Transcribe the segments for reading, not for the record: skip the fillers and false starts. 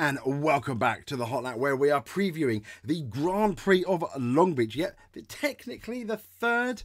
and welcome back to the Hot Lap, where we are previewing the Grand Prix of Long Beach. Yet, technically the third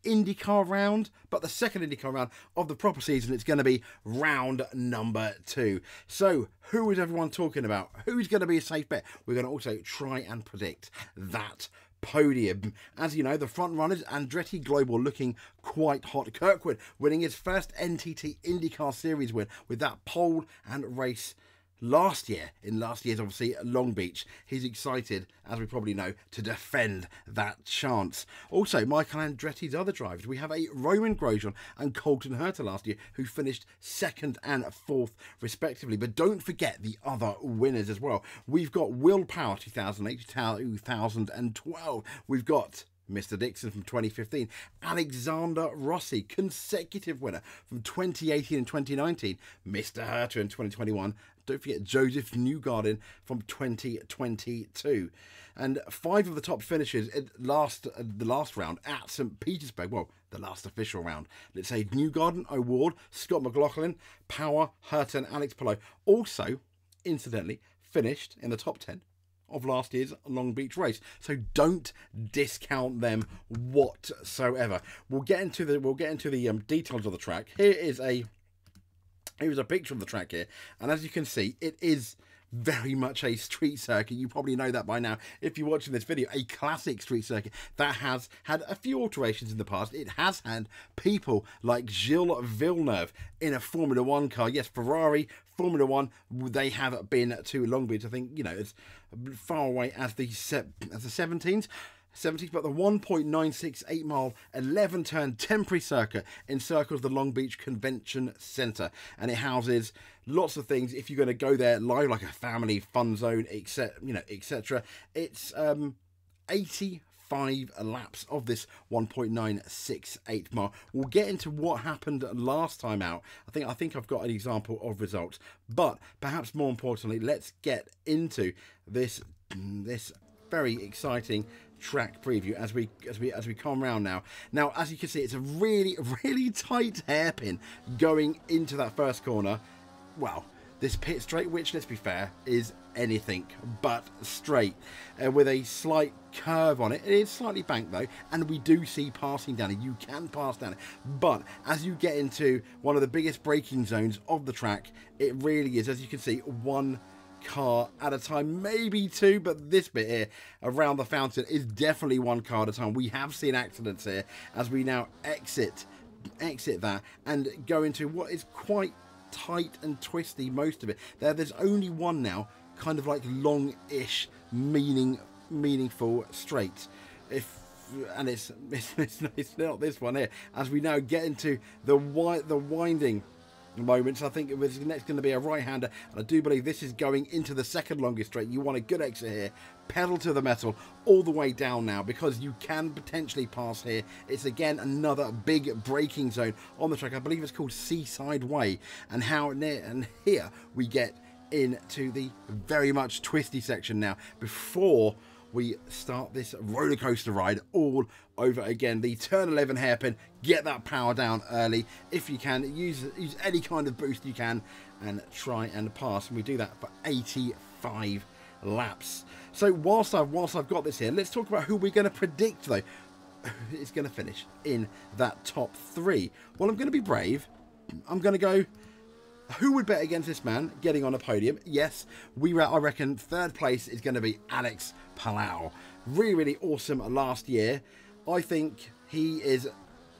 Indycar round, but the second Indycar round of the proper season. It's going to be round number 2. So, who is everyone talking about? Who's going to be a safe bet? We're going to also try and predict that podium. As you know, the front runners, Andretti Global looking quite hot. Kirkwood winning his first NTT IndyCar Series win with that pole and race last year, in last year's, obviously, Long Beach. He's excited, as we probably know, to defend that chance. Also, Michael Andretti's other drivers. We have a Roman Grosjean and Colton Herta last year, who finished 2nd and 4th, respectively. But don't forget the other winners as well. We've got Will Power 2008 to 2012. We've got Mr. Dixon from 2015, Alexander Rossi, consecutive winner from 2018 and 2019, Mr. Herta in 2021, don't forget Joseph Newgarden from 2022. And 5 of the top finishers in the last round at St. Petersburg, well, the last official round. Let's say Newgarden, O'Ward, Scott McLaughlin, Power, Herta and Alex Palou also, incidentally, finished in the top 10 of last year's Long Beach race, so don't discount them whatsoever. We'll get into the details of the track. Here's a picture of the track here, and as you can see, it is very much a street circuit. You probably know that by now if you're watching this video. A classic street circuit that has had a few alterations in the past. It has had people like Gilles Villeneuve in a Formula 1 car. Yes, Ferrari, Formula 1, they have been to Long Beach, I think, you know, as far away as the 17s, but the 1.968 mile 11 turn temporary circuit encircles the Long Beach Convention Center, and it houses lots of things. If you're going to go there live, like a family fun zone, etc., it's 85 laps of this 1.968 mile. We'll get into what happened last time out. I think I've got an example of results, but perhaps more importantly, let's get into this very exciting track preview as we come round now. Now, as you can see, it's a really tight hairpin going into that first corner. Well, this pit straight, which, let's be fair, is anything but straight, with a slight curve on it. It is slightly banked though, and we do see passing down it. You can pass down it, but as you get into one of the biggest braking zones of the track, it really is, as you can see, one car at a time, maybe 2, but this bit here around the fountain is definitely 1 car at a time. We have seen accidents here as we now exit that and go into what is quite tight and twisty, most of it. There's only one now, kind of like long-ish, meaningful straight. And it's not this one here, as we now get into the winding moments. I think it was next going to be a right-hander, and I do believe this is going into the second longest straight. You want a good exit here, pedal to the metal all the way down now, because you can potentially pass here. It's again another big braking zone on the track. I believe it's called Seaside Way, and here we get into the very much twisty section now before we start this roller coaster ride all over again. The turn 11 hairpin, get that power down early if you can. Use any kind of boost you can and try and pass. And we do that for 85 laps. So whilst I've got this here, let's talk about who we're going to predict though is going to finish in that top 3. Well, I'm going to be brave. I'm going to go, who would bet against this man getting on a podium? Yes, I reckon 3rd place is going to be Alex Palou. Really awesome last year. I think he is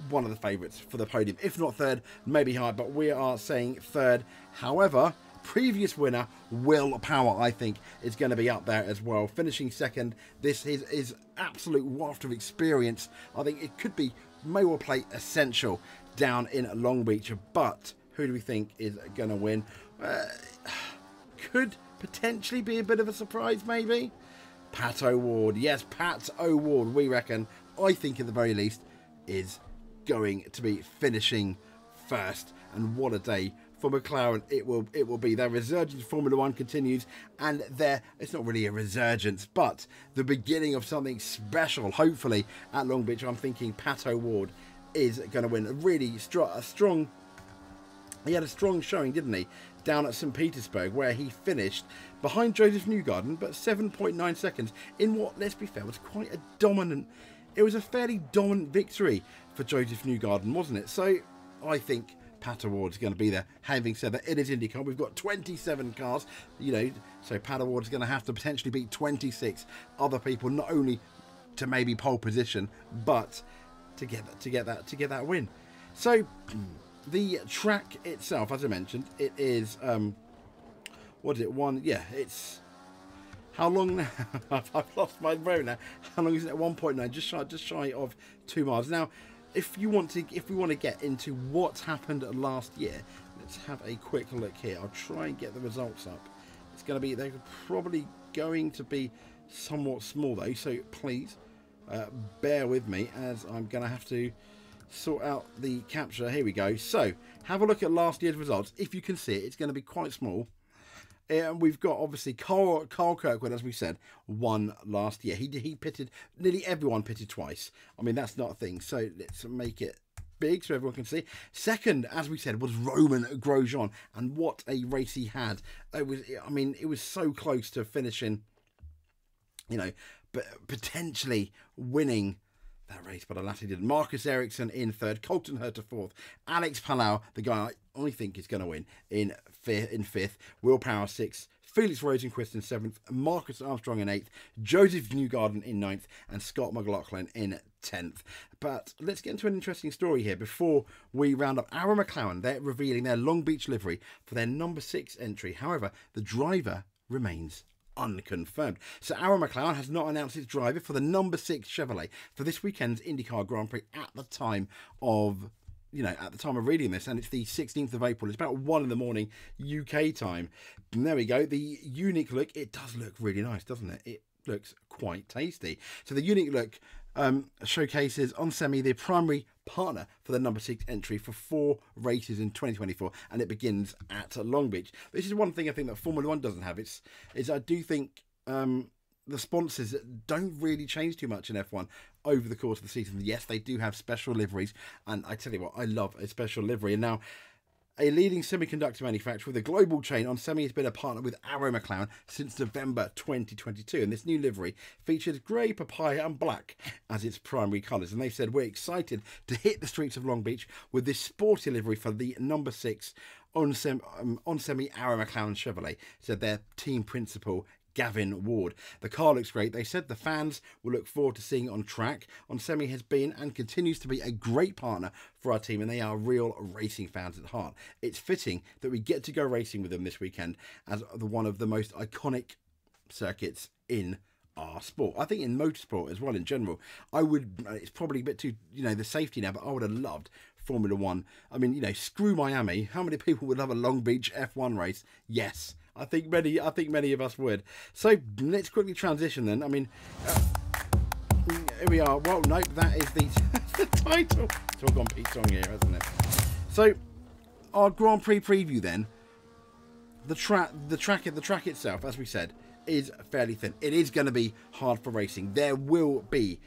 one of the favourites for the podium. If not 3rd, maybe higher, but we are saying 3rd. However, previous winner Will Power, I think, is going to be up there as well. Finishing 2nd, this is absolute waft of experience. I think it could be, may well play essential down in Long Beach, but who do we think is going to win? Could potentially be a bit of a surprise, maybe. Pat O'Ward. Yes, Pat O'Ward, we reckon, I think at the very least, is going to be finishing 1st. And what a day for McLaren it will be. Their resurgence of Formula 1 continues, and it's not really a resurgence, but the beginning of something special, hopefully, at Long Beach. I'm thinking Pat O'Ward is going to win. A really strong He had a strong showing, didn't he, down at St. Petersburg, where he finished behind Joseph Newgarden, but 7.9 seconds in what, let's be fair, was quite a dominant... It was a fairly dominant victory for Joseph Newgarden, wasn't it? So I think Pat Award's going to be there. Having said that, it is IndyCar. We've got 27 cars, you know, so Pat Award's going to have to potentially beat 26 other people, not only to maybe pole position, but to get that win. So the track itself, as I mentioned, it is what is it? Yeah, it's how long now? I've lost my brain now. How long is it? 1.9, just shy of 2 miles. Now, if we want to get into what's happened last year, let's have a quick look here. I'll try and get the results up. It's going to be, they're probably going to be somewhat small though, so please bear with me as I'm going to have to sort out the capture. Here we go. So have a look at last year's results. If you can see it, it's going to be quite small. And we've got obviously Carl Kirkwood, as we said, won last year. He pitted, nearly everyone pitted twice. I mean, that's not a thing. So let's make it big so everyone can see. Second, as we said, was Roman Grosjean, and what a race he had. It was, I mean, it was so close to finishing, you know, but potentially winning that race, but alas he didn't. Marcus Ericsson in third, Colton Herta fourth, Alex Palau, the guy I only think is going to win, in fifth, Will Power sixth, Felix Rosenquist in seventh, Marcus Armstrong in eighth, Joseph Newgarden in ninth, and Scott McLaughlin in 10th. But let's get into an interesting story here before we round up. Aaron McLaren, they're revealing their Long Beach livery for their number 6 entry. However, the driver remains unconfirmed. So Aaron McLaren has not announced his driver for the number 6 Chevrolet for this weekend's IndyCar Grand Prix at the time of, you know, at the time of reading this, and it's the 16th of April. It's about 1 in the morning UK time. And there we go. The unique look, it does look really nice, doesn't it? It looks quite tasty. So the unique look showcases Onsemi, the primary partner for the number 6 entry for 4 races in 2024, and it begins at Long Beach. This is one thing I think that Formula 1 doesn't have. Is I do think the sponsors don't really change too much in F1 over the course of the season. Yes, they do have special liveries, and I tell you what, I love a special livery. And now, a leading semiconductor manufacturer with a global chain, Onsemi has been a partner with Arrow McLaren since November 2022. And this new livery features grey, papaya and black as its primary colours. And they said, we're excited to hit the streets of Long Beach with this sporty livery for the number 6 Onsemi Arrow McLaren Chevrolet, said their team principal, Gavin Ward. The car looks great. They said the fans will look forward to seeing it on track. Onsemi has been and continues to be a great partner for our team, and they are real racing fans at heart. It's fitting that we get to go racing with them this weekend as one of the most iconic circuits in our sport. I think in motorsport as well in general. I would, it's probably a bit too, you know, the safety now, but I would have loved Formula 1. I mean, you know, screw Miami. How many people would love a Long Beach F1 race? Yes. I think many of us would. So let's quickly transition then. I mean, here we are. Well, nope, that is the title. It's all gone Pete Song here, hasn't it? So our Grand Prix preview then. The track itself, as we said, is fairly thin. It is going to be hard for racing. There will be,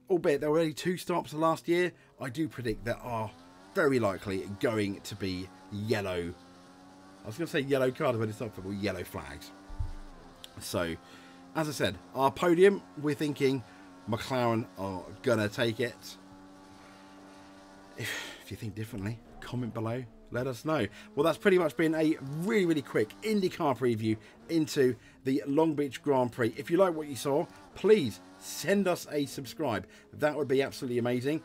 albeit there were only 2 stops last year, I do predict there are very likely going to be yellow. I was going to say yellow cards, but it's not football, yellow flags. So, as I said, our podium, we're thinking McLaren are going to take it. If you think differently, comment below, let us know. Well, that's pretty much been a really, really quick IndyCar preview into the Long Beach Grand Prix. If you like what you saw, please send us a subscribe. That would be absolutely amazing.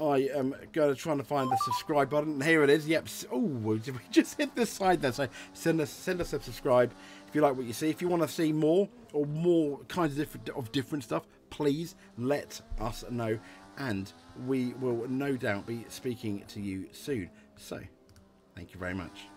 I am going to try to find the subscribe button. Here it is. Yep. Oh, we just hit this side there. So send us a subscribe if you like what you see. If you want to see more or more kinds of different stuff, please let us know, and we will no doubt be speaking to you soon. So, thank you very much.